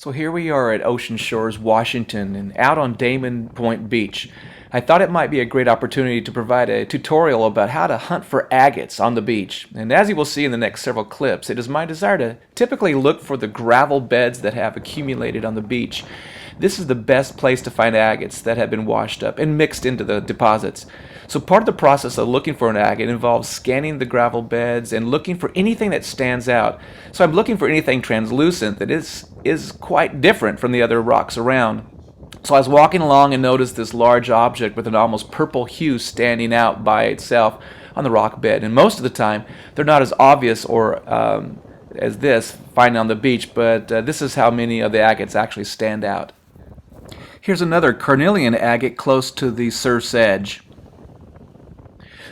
So here we are at Ocean Shores, Washington, and out on Damon Point Beach. I thought it might be a great opportunity to provide a tutorial about how to hunt for agates on the beach. And as you will see in the next several clips, it is my desire to typically look for the gravel beds that have accumulated on the beach. This is the best place to find agates that have been washed up and mixed into the deposits. So part of the process of looking for an agate involves scanning the gravel beds and looking for anything that stands out. So I'm looking for anything translucent that is quite different from the other rocks around. So I was walking along and noticed this large object with an almost purple hue standing out by itself on the rock bed. And most of the time, they're not as obvious or as this, finding on the beach, but this is how many of the agates actually stand out. Here's another Carnelian agate close to the surf's edge.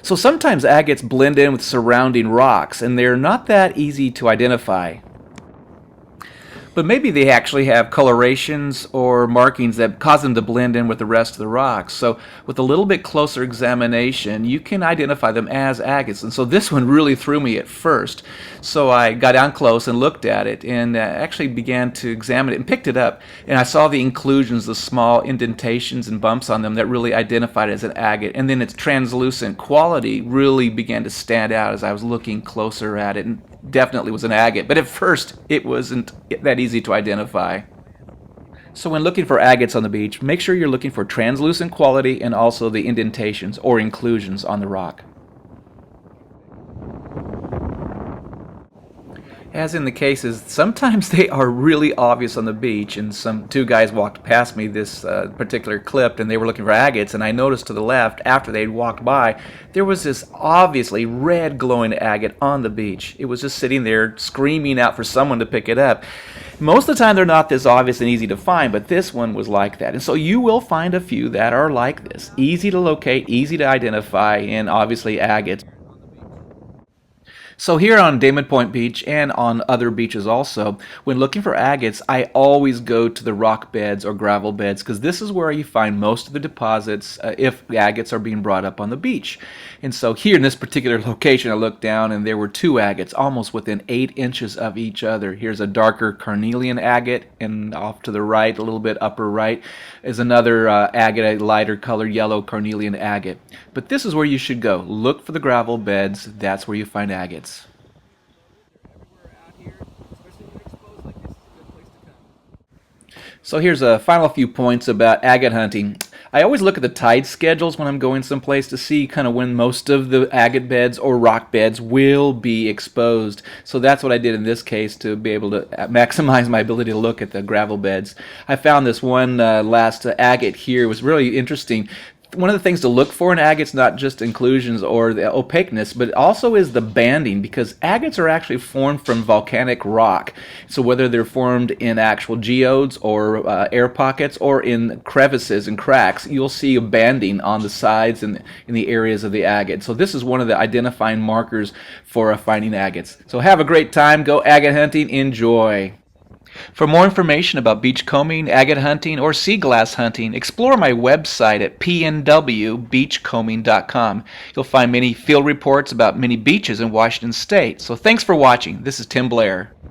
So sometimes agates blend in with surrounding rocks, and they're not that easy to identify. But maybe they actually have colorations or markings that cause them to blend in with the rest of the rocks. So with a little bit closer examination, you can identify them as agates. And so this one really threw me at first. So I got down close and looked at it and actually began to examine it and picked it up. And I saw the inclusions, the small indentations and bumps on them that really identified it as an agate. And then its translucent quality really began to stand out as I was looking closer at it. And definitely was an agate, but at first it wasn't that easy to identify. So when looking for agates on the beach, make sure you're looking for translucent quality and also the indentations or inclusions on the rock. As in the cases, sometimes they are really obvious on the beach, and two guys walked past me this particular clip, and they were looking for agates, and I noticed to the left, after they'd walked by, there was this obviously red glowing agate on the beach. It was just sitting there screaming out for someone to pick it up. Most of the time they're not this obvious and easy to find, but this one was like that. And so you will find a few that are like this. Easy to locate, easy to identify, and obviously agates. So here on Damon Point Beach and on other beaches also, when looking for agates, I always go to the rock beds or gravel beds because this is where you find most of the deposits if the agates are being brought up on the beach. And so here in this particular location, I looked down and there were two agates almost within 8 inches of each other. Here's a darker Carnelian agate, and off to the right, a little bit upper right, is another agate, a lighter colored yellow Carnelian agate. But this is where you should go. Look for the gravel beds. That's where you find agates. So here's a final few points about agate hunting. I always look at the tide schedules when I'm going someplace to see kind of when most of the agate beds or rock beds will be exposed. So that's what I did in this case to be able to maximize my ability to look at the gravel beds. I found this one last agate here. It was really interesting. One of the things to look for in agates, not just inclusions or the opaqueness, but also is the banding, because agates are actually formed from volcanic rock. So whether they're formed in actual geodes or air pockets or in crevices and cracks, you'll see a banding on the sides and in the areas of the agate. So this is one of the identifying markers for finding agates. So have a great time. Go agate hunting. Enjoy. For more information about beachcombing, agate hunting, or sea glass hunting, explore my website at pnwbeachcombing.com. You'll find many field reports about many beaches in Washington State. So thanks for watching. This is Tim Blair.